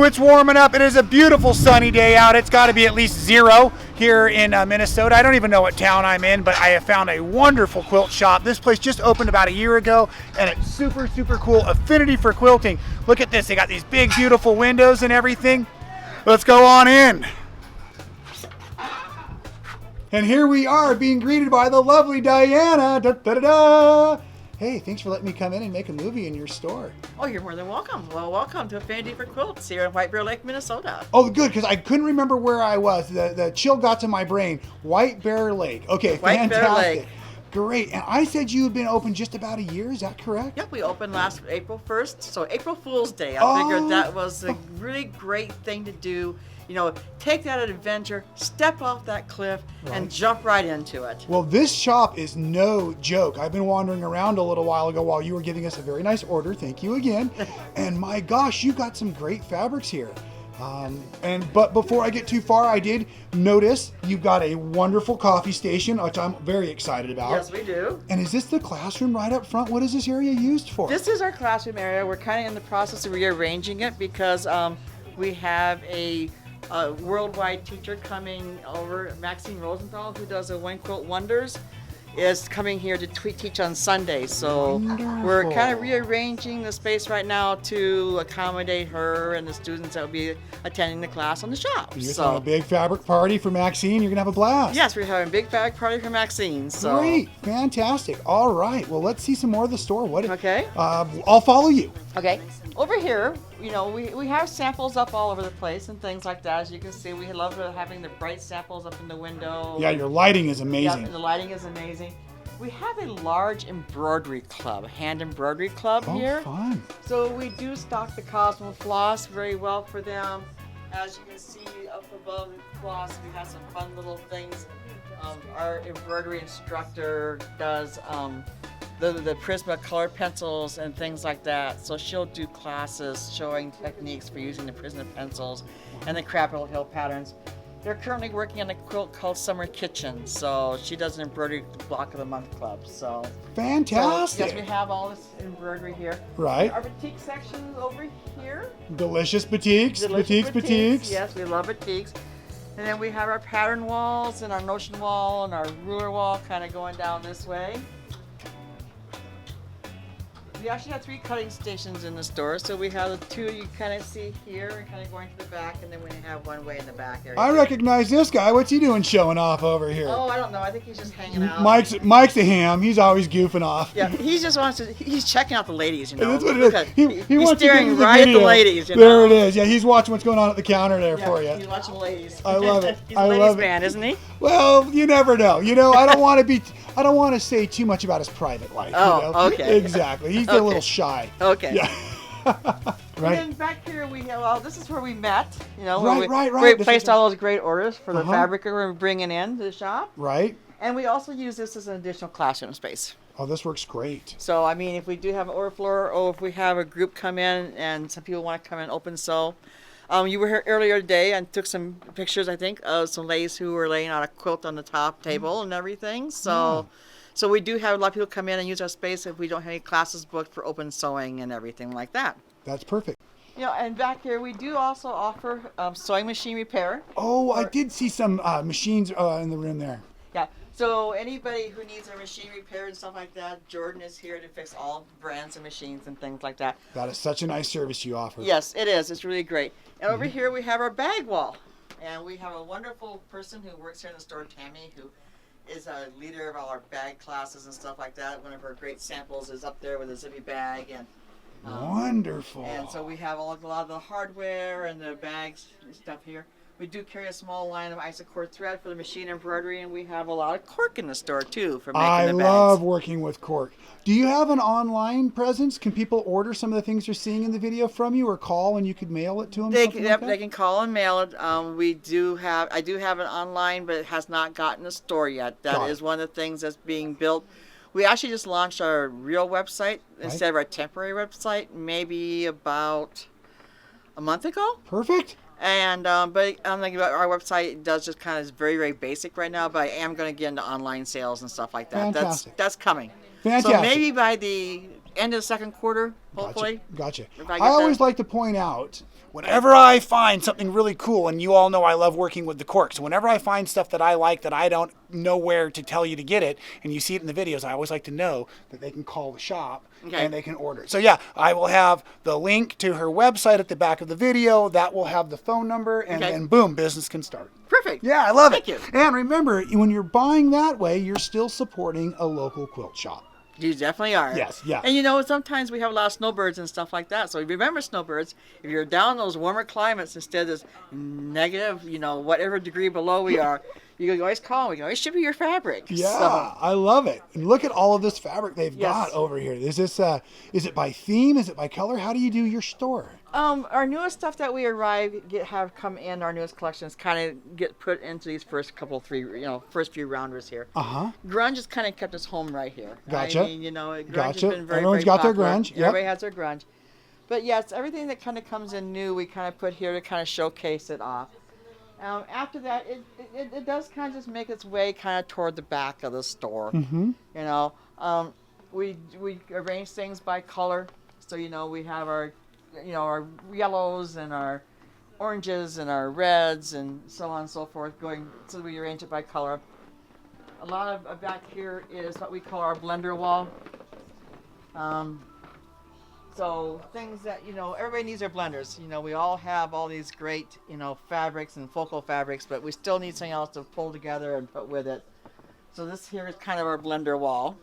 it's warming up. It is a beautiful sunny day out. It's got to be at least 0 here in Minnesota. I don't even know what town I'm in, but I have found a wonderful quilt shop. This place just opened about a year ago, and it's super, super cool. Affinity for quilting. Look at this. They got these big, beautiful windows and everything. Let's go on in. And here we are being greeted by the lovely Diana. Da, da, da, da. Hey, thanks for letting me come in and make a movie in your store. Oh, you're more than welcome. Well, welcome to Affinity for Quilts here in White Bear Lake, Minnesota. Oh, good, because I couldn't remember where I was. The chill got to my brain. White Bear Lake. Okay, White fantastic. Bear Lake. Great. And I said you had been open just about a year. Is that correct? Yep, we opened last April 1st. So April Fool's Day. I figured that was a really great thing to do. You know, take that adventure, step off that cliff, and jump right into it. Well, this shop is no joke. I've been wandering around a little while ago while you were giving us a very nice order. Thank you again. And my gosh, you got some great fabrics here. But before I get too far, I did notice you've got a wonderful coffee station, which I'm very excited about. Yes, we do. And is this the classroom right up front? What is this area used for? This is our classroom area. We're kind of in the process of rearranging it because we have a worldwide teacher coming over, Maxine Rosenthal, who does the One Quilt Wonders, is coming here to teach on Sunday. So we're kind of rearranging the space right now to accommodate her and the students that will be attending the class on the shop. You're having a big fabric party for Maxine. You're going to have a blast. Yes, we're having a big fabric party for Maxine. So. Great. Fantastic. All right. Well, let's see some more of the store. Okay. I'll follow you. Okay. Over here, you know, we have samples up all over the place and things like that. As you can see, we love having the bright samples up in the window. Yeah, your lighting is amazing. Yeah, the lighting is amazing. We have a large embroidery club, hand embroidery club here. Oh, fun. So we do stock the Cosmo floss very well for them. As you can see up above the floss, we have some fun little things. Our embroidery instructor does the Prisma color pencils and things like that. So she'll do classes showing techniques for using the Prisma pencils and the Capitol Hill patterns. They're currently working on a quilt called Summer Kitchen. So she does an embroidery block of the month club. So fantastic. So, yes, we have all this embroidery here. Right. Our boutique section is over here. Delicious boutiques. Boutiques. Yes, we love boutiques. And then we have our pattern walls and our notion wall and our ruler wall kind of going down this way. We actually have 3 cutting stations in the store. So we have the 2 you kind of see here and kind of going to the back, and then we have one way in the back area. I recognize this guy. What's he doing showing off over here? Oh, I don't know. I think he's just hanging out. Mike's a ham. He's always goofing off. Yeah, he just wants to, he's checking out the ladies, you know. That's what it is. He he's wants staring to get right the at the ladies, you know. There it is. Yeah, he's watching what's going on at the counter there for you. He's watching the ladies. I love it. He's a ladies man, isn't he? Well, you never know. You know, I don't want to say too much about his private life. Oh, you know? okay. Exactly. He's a little shy. Okay. Yeah. Right. And then back here we have, well, this is where we met. You know, right. We placed all those great orders for the fabric we're bringing in to the shop. Right. And we also use this as an additional classroom space. Oh, this works great. So, I mean, if we do have an order floor, or if we have a group come in and some people want to come in open sew. You were here earlier today and took some pictures, I think, of some ladies who were laying out a quilt on the top table and everything. So. Yeah. So we do have a lot of people come in and use our space if we don't have any classes booked for open sewing and everything like that. That's perfect. You know, and back here we do also offer sewing machine repair. Oh, I did see some machines in the room there. Yeah. So anybody who needs a machine repaired and stuff like that, Jordan is here to fix all brands of machines and things like that. That is such a nice service you offer. Yes, it is. It's really great. And over here we have our bag wall. And we have a wonderful person who works here in the store, Tammy, who is a leader of all our bag classes and stuff like that. One of her great samples is up there with a zippy bag. And wonderful. And so we have a lot of the hardware and the bags and stuff here. We do carry a small line of isocord thread for the machine embroidery, and we have a lot of cork in the store too for making the bags. I love working with cork. Do you have an online presence? Can people order some of the things you're seeing in the video from you, or call and you could mail it to them? They can call and mail it. I do have it online, but it has not gotten a store yet. That is one of the things that's being built. We actually just launched our real website instead of our temporary website, maybe about a month ago. Perfect. And but I'm thinking about our website does just kind of very, very basic right now, but I am going to get into online sales and stuff like that. Fantastic. That's coming. Fantastic. So maybe by the end of the second quarter, hopefully. Gotcha. I always like to point out whenever I find something really cool, and you all know I love working with the corks, so whenever I find stuff that I like that I don't know where to tell you to get it, and you see it in the videos, I always like to know that they can call the shop and they can order it. So yeah, I will have the link to her website at the back of the video. That will have the phone number, and then boom, business can start. Perfect. Yeah, I love it. Thank you. And remember, when you're buying that way, you're still supporting a local quilt shop. You definitely are. Yes, yeah. And you know, sometimes we have a lot of snowbirds and stuff like that. So remember, snowbirds, if you're down in those warmer climates instead of this negative, whatever degree below we are, you can always call. We can always ship you your fabric. Yeah, so. I love it. And look at all of this fabric they've got over here. Is this is it by theme? Is it by color? How do you do your store? Our newest stuff that we have come in, our newest collections kind of get put into these first few rounders here. Grunge has kind of kept us home right here. Gotcha. I mean, grunge gotcha. has been very, Everyone's very got popular. their grunge. Yep. Everybody has their grunge. But yes, everything that kind of comes in new, we kind of put here to kind of showcase it off. After that, it does kind of just make its way kind of toward the back of the store. We arrange things by color, so we have our yellows and our oranges and our reds and so on and so forth going, so we arrange it by color. A lot of back here is what we call our blender wall. So things that, everybody needs their blenders. We all have all these great, fabrics and focal fabrics, but we still need something else to pull together and put with it. So this here is kind of our blender wall.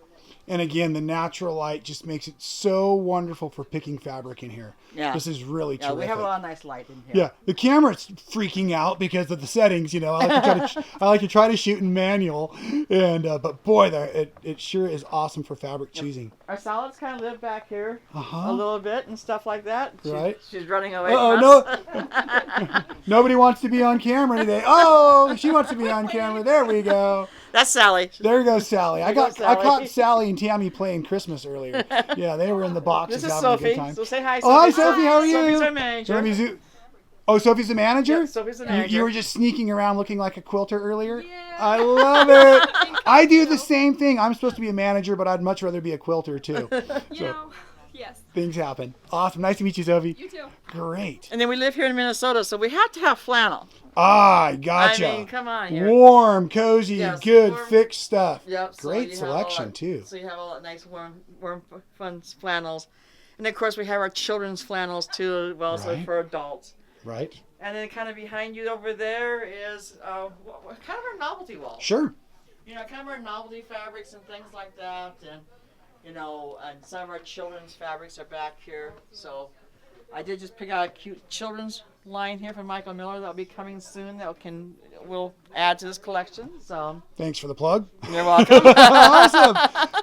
And again, the natural light just makes it so wonderful for picking fabric in here. Yeah. This is really terrific. We have a lot of nice light in here. Yeah. The camera's freaking out because of the settings, I like to try to shoot in manual, and but boy, it sure is awesome for fabric choosing. Our solids kind of live back here a little bit and stuff like that. She's running away from us. No. Nobody wants to be on camera today. Oh, she wants to be on camera. There we go. That's Sally. There goes Sally. I caught Sally and Tammy playing Christmas earlier. Yeah, they were in the boxes having Sophie. a good time. So say hi, Sophie. Oh, hi, Sophie. How are you? Sophie's our manager. Sophie's the manager? Yeah, Sophie's the manager. You were just sneaking around looking like a quilter earlier? Yeah. I love it. I do the same thing. I'm supposed to be a manager, but I'd much rather be a quilter, too. Yes. Things happen. Awesome. Nice to meet you, Sophie. You too. Great. And then we live here in Minnesota, so we have to have flannel. Gotcha. I mean, come on here. Warm, cozy, good, thick stuff. Yep. Great selection, too. So you have all that nice, warm, fun flannels. And, of course, we have our children's flannels, too, so for adults. Right. And then kind of behind you over there is kind of our novelty wall. Sure. Kind of our novelty fabrics and things like that. And, and some of our children's fabrics are back here. So I did just pick out a cute children's line here from Michael Miller that'll be coming soon that will add to this collection. So thanks for the plug. You're welcome. Awesome.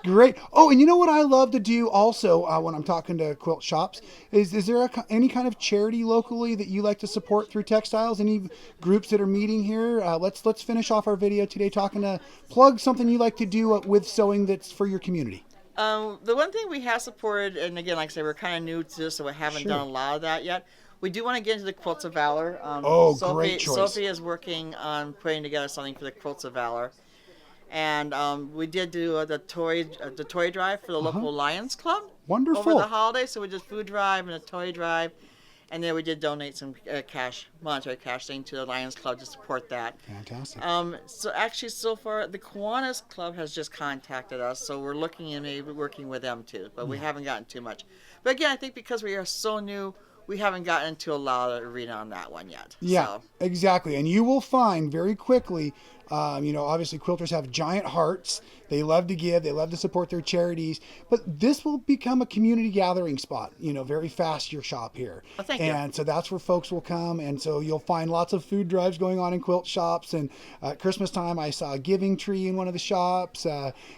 Great. Oh, and you know what I love to do also when I'm talking to quilt shops is there any kind of charity locally that you like to support through textiles? Any groups that are meeting here? Let's finish off our video today talking to plug something you like to do with sewing that's for your community. The one thing we have supported, and again, like I said, we're kind of new to this, so we haven't done a lot of that yet. We do want to get into the Quilts of Valor. Great choice. Sophie is working on putting together something for the Quilts of Valor. And we did do the toy drive for the local Lions Club. Wonderful. Over the holidays, so we did food drive and a toy drive. And then we did donate some monetary cash thing to the Lions Club to support that. Fantastic. So actually, so far, the Kiwanis Club has just contacted us, so we're looking and maybe working with them too, but we haven't gotten too much. But again, I think because we are so new, we haven't gotten into a lot of arena on that one yet. Yeah, exactly. And you will find very quickly, obviously quilters have giant hearts. They love to give. They love to support their charities. But this will become a community gathering spot, very fast, your shop here. Well, thank you. And so that's where folks will come. And so you'll find lots of food drives going on in quilt shops. And at Christmas time, I saw a giving tree in one of the shops.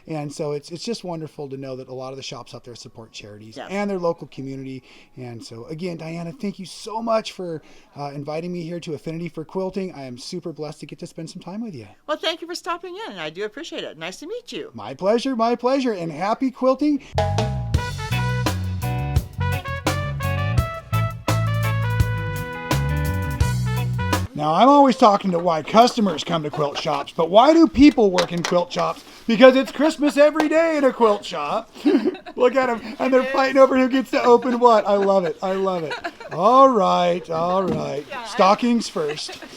And so it's just wonderful to know that a lot of the shops out there support charities and their local community. And so, again, Diana, thank you so much for inviting me here to Affinity for Quilting. I am super blessed to get to spend some time with you. Well, thank you for stopping in. I do appreciate it. Nice to meet you. My pleasure, and happy quilting. Now, I'm always talking to why customers come to quilt shops, but why do people work in quilt shops? Because it's Christmas every day in a quilt shop. Look at them, and they're fighting over who gets to open what. I love it. All right, all right. Yeah, Stockings first.